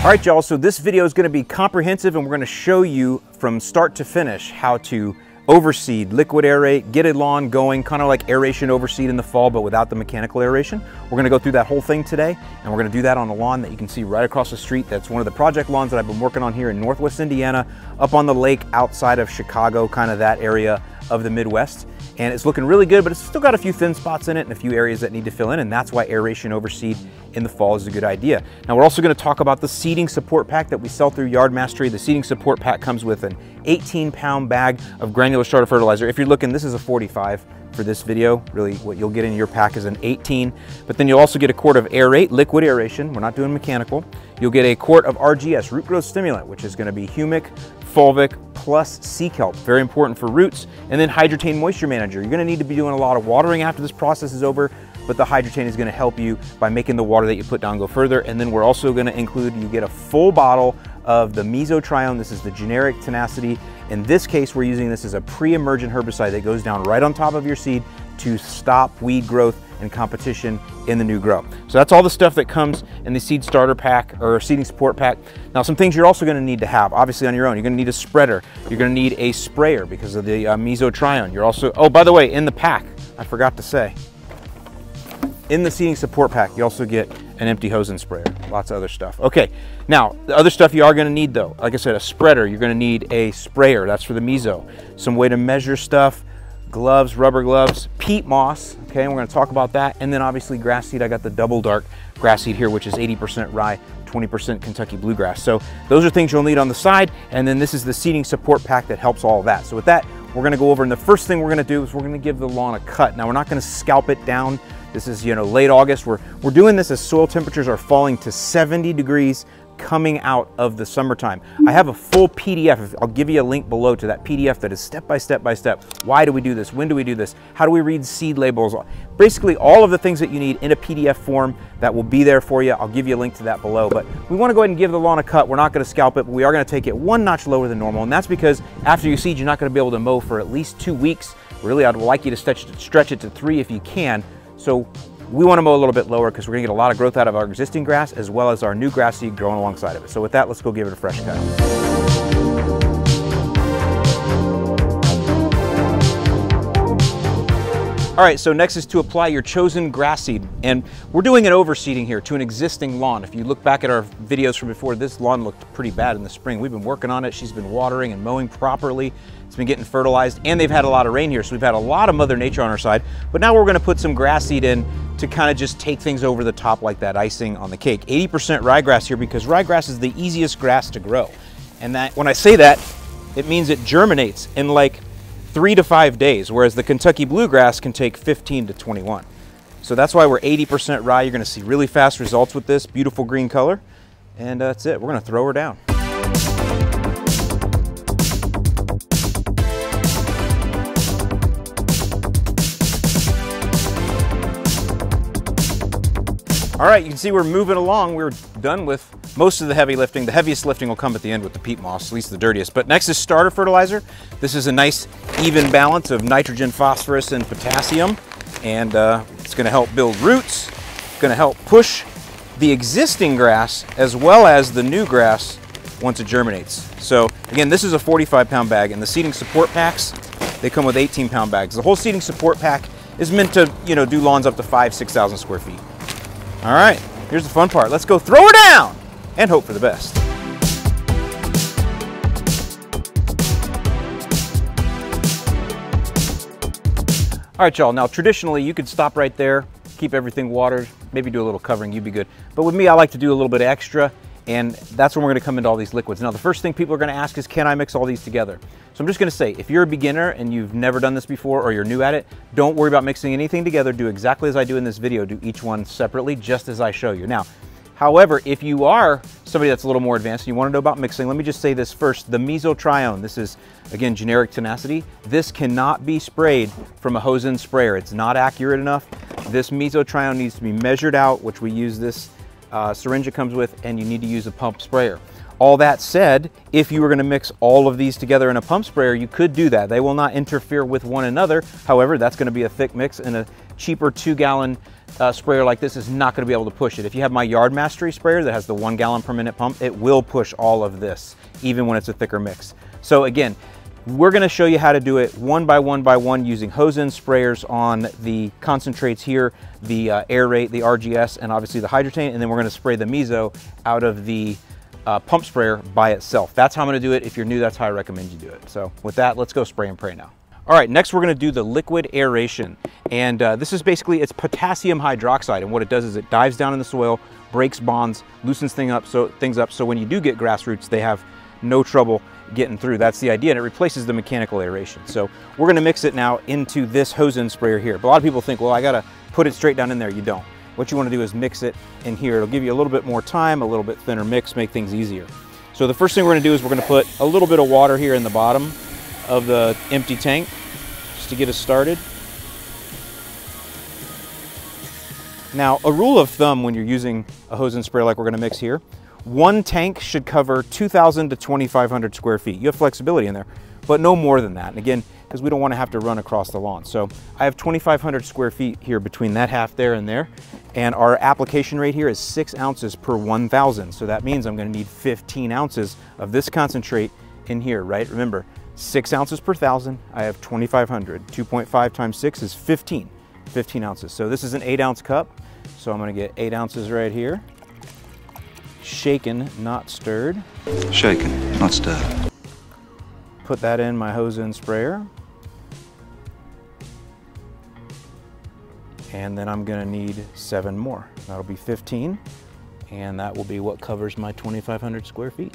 All right, y'all, so this video is going to be comprehensive and we're going to show you from start to finish how to overseed, liquid aerate, get a lawn going, kind of like aeration overseed in the fall, but without the mechanical aeration. We're going to go through that whole thing today, and we're going to do that on a lawn that you can see right across the street. That's one of the project lawns that I've been working on here in Northwest Indiana, up on the lake outside of Chicago, kind of that area of the Midwest. And it's looking really good, but it's still got a few thin spots in it and a few areas that need to fill in, and that's why aeration overseed in the fall is a good idea. Now we're also going to talk about the seeding support pack that we sell through Yard Mastery. The seeding support pack comes with an 18-pound bag of granular starter fertilizer. If you're looking, this is a 45 for this video. Really what you'll get in your pack is an 18, but then you'll also get a quart of aerate, liquid aeration. We're not doing mechanical. You'll get a quart of RGS, root growth stimulant, which is going to be humic, fulvic, plus sea kelp, very important for roots, and then Hydrotain moisture manager. You're going to need to be doing a lot of watering after this process is over, but the Hydrotain is going to help you by making the water that you put down go further. And then we're also going to include, you get a full bottle of the mesotrione. This is the generic tenacity. In this case, we're using this as a pre-emergent herbicide that goes down right on top of your seed to stop weed growth and competition in the new grow. So that's all the stuff that comes in the seed starter pack or seeding support pack. Now, some things you're also going to need to have, obviously on your own, you're going to need a spreader. You're going to need a sprayer because of the mesotrione. You're also, oh, by the way, in the pack, I forgot to say, in the seeding support pack, you also get an empty hose and sprayer, lots of other stuff. Okay, now the other stuff you are going to need though, like I said, a spreader. You're going to need a sprayer, that's for the meso. Some way to measure stuff, gloves, rubber gloves, peat moss, okay, and we're going to talk about that. And then obviously grass seed. I got the double dark grass seed here, which is 80% rye, 20% Kentucky bluegrass. So those are things you'll need on the side. And then this is the seeding support pack that helps all of that. So with that, we're going to go over, and the first thing we're going to do is we're going to give the lawn a cut. Now we're not going to scalp it down. This is, late August. We're doing this as soil temperatures are falling to 70 degrees coming out of the summertime. I have a full PDF. I'll give you a link below to that PDF that is step by step by step. Why do we do this? When do we do this? How do we read seed labels? Basically all of the things that you need in a PDF form that will be there for you. I'll give you a link to that below. But we want to go ahead and give the lawn a cut. We're not going to scalp it, but we are going to take it one notch lower than normal. And that's because after you seed, you're not going to be able to mow for at least 2 weeks. Really, I'd like you to stretch it to 3 if you can. So we want to mow a little bit lower because we're going to get a lot of growth out of our existing grass as well as our new grass seed growing alongside of it. So with that, let's go give it a fresh cut. All right, so next is to apply your chosen grass seed. And we're doing an overseeding here to an existing lawn. If you look back at our videos from before, this lawn looked pretty bad in the spring. We've been working on it. She's been watering and mowing properly. It's been getting fertilized, and they've had a lot of rain here, so we've had a lot of Mother Nature on our side. But now we're going to put some grass seed in to kind of just take things over the top like that icing on the cake. 80% ryegrass here because ryegrass is the easiest grass to grow. And that, when I say that, it means it germinates in like 3 to 5 days, whereas the Kentucky bluegrass can take 15 to 21. So that's why we're 80% rye. You're going to see really fast results with this beautiful green color. And that's it. We're going to throw her down. All right, you can see we're moving along. We're done with most of the heavy lifting. The heaviest lifting will come at the end with the peat moss, at least the dirtiest. But next is starter fertilizer. This is a nice even balance of nitrogen, phosphorus, and potassium. And it's gonna help build roots, gonna help push the existing grass as well as the new grass once it germinates. So again, this is a 45-pound bag, and the seeding support packs, they come with 18-pound bags. The whole seeding support pack is meant to, do lawns up to 5,000–6,000 square feet. All right, here's the fun part. Let's go throw her down and hope for the best. All right, y'all, now traditionally you could stop right there, keep everything watered, maybe do a little covering, you'd be good. But with me, I like to do a little bit extra, and that's when we're gonna come into all these liquids. Now, the first thing people are gonna ask is, can I mix all these together? So I'm just gonna say, if you're a beginner and you've never done this before or you're new at it, don't worry about mixing anything together. Do exactly as I do in this video. Do each one separately, just as I show you. Now, however, if you are somebody that's a little more advanced and you wanna know about mixing, let me just say this first. The mesotrione, this is, again, generic tenacity. This cannot be sprayed from a hose-in sprayer. It's not accurate enough. This mesotrione needs to be measured out, which we use this syringe it comes with, and you need to use a pump sprayer. All that said, if you were going to mix all of these together in a pump sprayer, you could do that. They will not interfere with one another. However, that's going to be a thick mix, and a cheaper 2-gallon sprayer like this is not going to be able to push it. If you have my Yard Mastery sprayer that has the 1 gallon per minute pump, it will push all of this, even when it's a thicker mix. So again, we're going to show you how to do it one by one using hose-end sprayers on the concentrates here, the Aerate, the RGS, and obviously the Hydrotain, and then we're going to spray the Meso out of the pump sprayer by itself. That's how I'm going to do it. If you're new, that's how I recommend you do it. So with that, let's go spray and pray now. All right, next we're going to do the liquid aeration, and this is basically, it's potassium hydroxide, and what it does is it dives down in the soil, breaks bonds, loosens things up, so when you do get grassroots, they have no trouble getting through. That's the idea, and it replaces the mechanical aeration. So we're going to mix it now into this hose-end sprayer here. But a lot of people think, well, I got to put it straight down in there. You don't. What you want to do is mix it in here. It'll give you a little bit more time, a little bit thinner mix, make things easier. So the first thing we're going to do is we're going to put a little bit of water here in the bottom of the empty tank just to get us started. Now, a rule of thumb when you're using a hose-end sprayer like we're going to mix here, one tank should cover 2,000 to 2,500 square feet. You have flexibility in there, but no more than that. And again, because we don't want to have to run across the lawn. So I have 2,500 square feet here between that half there and there. And our application rate here is 6 ounces per 1,000. So that means I'm going to need 15 ounces of this concentrate in here, right? Remember, 6 ounces per 1,000. I have 2,500. 2.5 times 6 is 15 ounces. So this is an 8-ounce cup. So I'm going to get 8 ounces right here. Shaken, not stirred. Shaken, not stirred. Put that in my hose-end sprayer. And then I'm gonna need 7 more. That'll be 15, and that will be what covers my 2,500 square feet.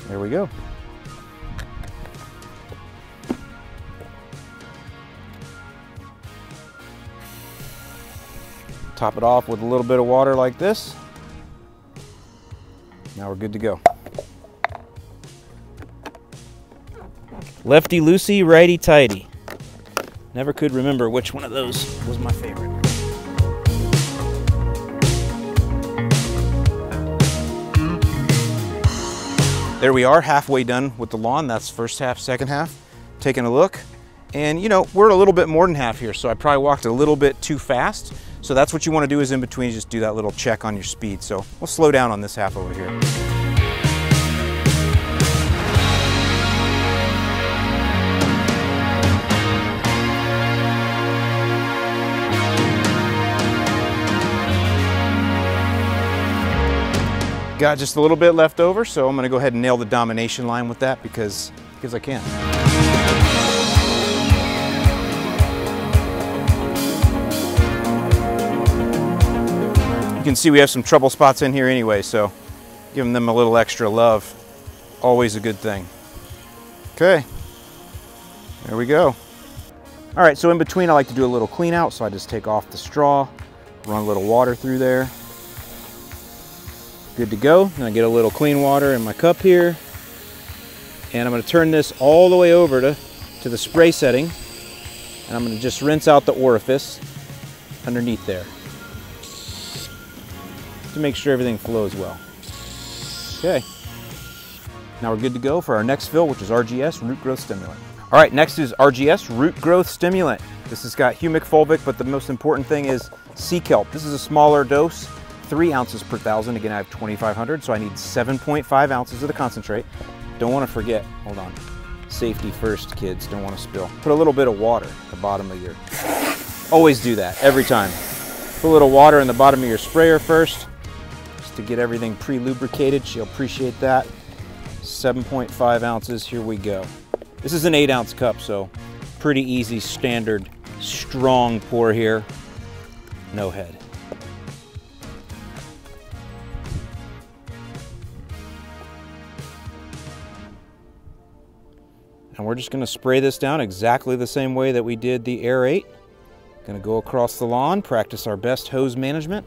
There we go. Top it off with a little bit of water like this. Now we're good to go. Lefty loosey, righty tighty. Never could remember which one of those was my favorite. There we are, halfway done with the lawn. That's first half, second half. Taking a look. And you know, we're a little bit more than half here, so I probably walked a little bit too fast. So that's what you want to do is in between, just do that little check on your speed. So we'll slow down on this half over here. Got just a little bit left over, so I'm going to go ahead and nail the Domination Line with that because I can. You can see we have some trouble spots in here anyway, so giving them a little extra love, always a good thing. Okay, there we go. All right, so in between I like to do a little clean out, so I just take off the straw, run a little water through there. Good to go. And I get a little clean water in my cup here. And I'm going to turn this all the way over to the spray setting. And I'm going to just rinse out the orifice underneath there to make sure everything flows well. Okay. Now we're good to go for our next fill, which is RGS Root Growth Stimulant. All right, next is RGS Root Growth Stimulant. This has got humic fulvic, but the most important thing is sea kelp. This is a smaller dose, 3 ounces per 1,000. Again, I have 2,500, so I need 7.5 ounces of the concentrate. Don't want to forget, hold on, safety first, kids, don't want to spill. Put a little bit of water at the bottom of your, always do that, every time. Put a little water in the bottom of your sprayer first, just to get everything pre-lubricated. She'll appreciate that. 7.5 ounces, here we go. This is an 8-ounce cup, so pretty easy, standard, strong pour here. No head. And we're just going to spray this down exactly the same way that we did the Aerate. Going to go across the lawn, practice our best hose management,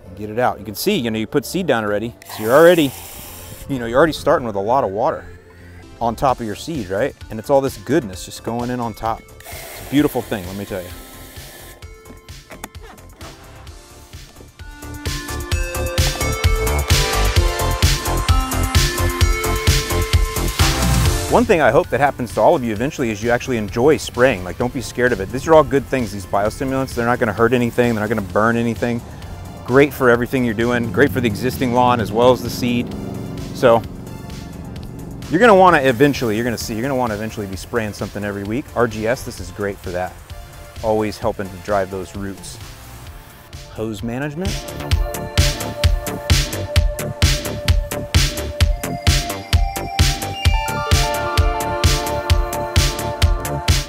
and get it out. You can see, you put seed down already, so you're already starting with a lot of water. on top of your seed, right? And it's all this goodness just going in on top. It's a beautiful thing, let me tell you. One thing I hope that happens to all of you eventually is you actually enjoy spraying. Like, don't be scared of it. These are all good things, these biostimulants. They're not gonna hurt anything. They're not gonna burn anything. Great for everything you're doing. Great for the existing lawn as well as the seed. So you're gonna wanna eventually, you're gonna wanna eventually be spraying something every week. RGS, this is great for that. Always helping to drive those roots. Hose management.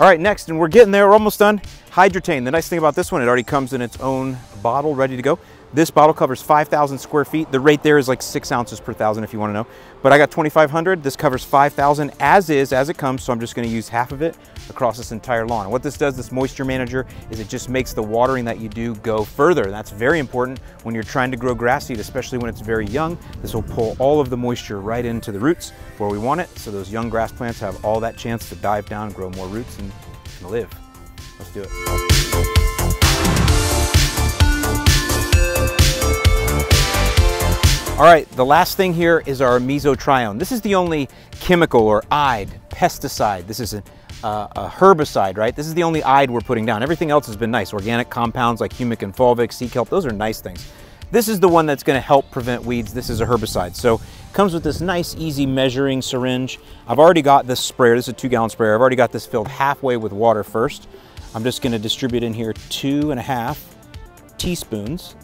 All right, next, and we're getting there, we're almost done. Hydrotane. The nice thing about this one, it already comes in its own bottle, ready to go. This bottle covers 5,000 square feet. The rate there is like 6 ounces per thousand if you want to know. But I got 2,500. This covers 5,000 as it comes, so I'm just going to use half of it across this entire lawn. And what this does, this moisture manager, is it just makes the watering that you do go further. And that's very important when you're trying to grow grass seed, especially when it's very young. This will pull all of the moisture right into the roots where we want it, so those young grass plants have all that chance to dive down, grow more roots, and live. Let's do it. All right, the last thing here is our mesotrione. This is the only chemical or ide, pesticide. This is a herbicide, right? This is the only ide we're putting down. Everything else has been nice. Organic compounds like humic and fulvic, sea kelp, those are nice things. This is the one that's gonna help prevent weeds. This is a herbicide. So it comes with this nice, easy measuring syringe. I've already got this sprayer. This is a 2-gallon sprayer. I've already got this filled halfway with water first. I'm just gonna distribute in here 2.5 teaspoons.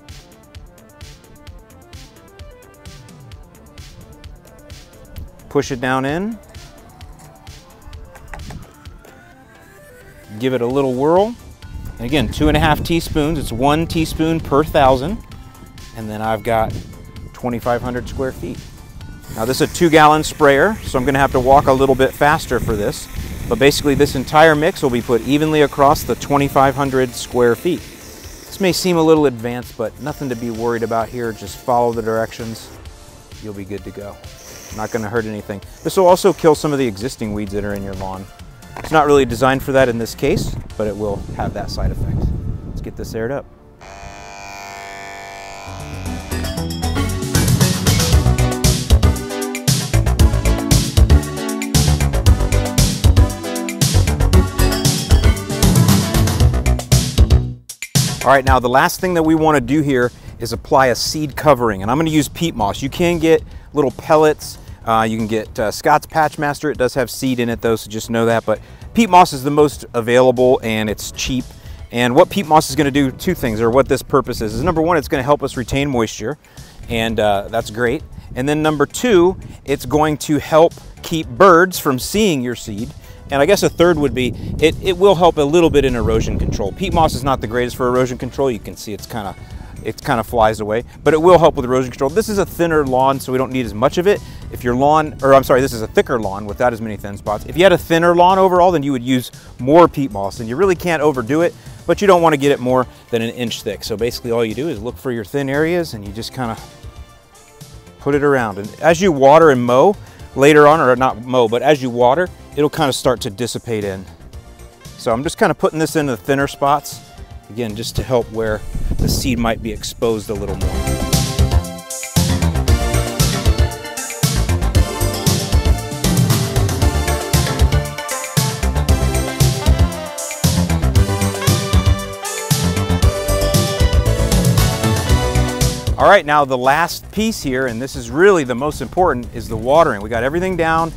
Push it down in. Give it a little whirl. And again, 2.5 teaspoons. It's 1 teaspoon per 1,000. And then I've got 2,500 square feet. Now this is a 2-gallon sprayer, so I'm gonna have to walk a little bit faster for this. But basically this entire mix will be put evenly across the 2,500 square feet. This may seem a little advanced, but nothing to be worried about here. Just follow the directions. You'll be good to go. Not gonna hurt anything. This will also kill some of the existing weeds that are in your lawn. It's not really designed for that in this case, but it will have that side effect. Let's get this aired up. All right, now the last thing that we want to do here is apply a seed covering, and I'm going to use peat moss. You can get little pellets. You can get Scott's Patchmaster. It does have seed in it though, so just know that. But peat moss is the most available and it's cheap. And what peat moss is going to do, 2 things, or what this purpose is number 1, it's going to help us retain moisture, and that's great. And then number 2, it's going to help keep birds from seeing your seed. And I guess a third would be, it will help a little bit in erosion control. Peat moss is not the greatest for erosion control. You can see it kind of flies away, but it will help with erosion control. This is a thinner lawn, so we don't need as much of it. If your lawn, or I'm sorry, this is a thicker lawn without as many thin spots. If you had a thinner lawn overall, then you would use more peat moss, and you really can't overdo it, but you don't want to get it more than 1 inch thick. So basically all you do is look for your thin areas and you just kind of put it around. And as you water and mow later on, or not mow, but as you water, it'll kind of start to dissipate in. So I'm just kind of putting this in the thinner spots, again, just to help where the seed might be exposed a little more. All right, now the last piece here, and this is really the most important, is the watering. We got everything down.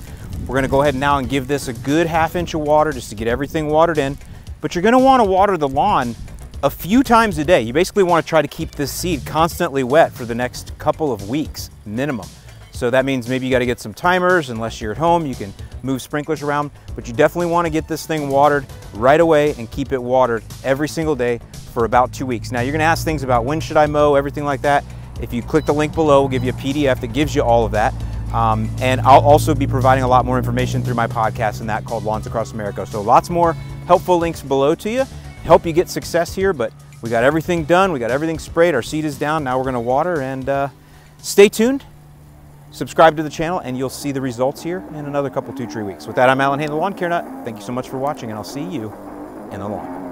We're gonna go ahead now and give this a good 1/2 inch of water just to get everything watered in. But you're gonna wanna water the lawn a few times a day. You basically wanna try to keep this seed constantly wet for the next couple of weeks, minimum. So that means maybe you gotta get some timers. Unless you're at home, you can move sprinklers around, but you definitely wanna get this thing watered right away and keep it watered every single day for about 2 weeks. Now you're gonna ask things about when should I mow, everything like that. If you click the link below, we'll give you a PDF that gives you all of that. And I'll also be providing a lot more information through my podcast and that called Lawns Across America. So lots more helpful links below to you, help you get success here, but we got everything done, we got everything sprayed, our seed is down, now we're gonna water, and stay tuned subscribe to the channel and you'll see the results here in another couple, 2-3 weeks. With that, I'm Alan Hain, the Lawn Care Nut. Thank you so much for watching, and I'll see you in the lawn.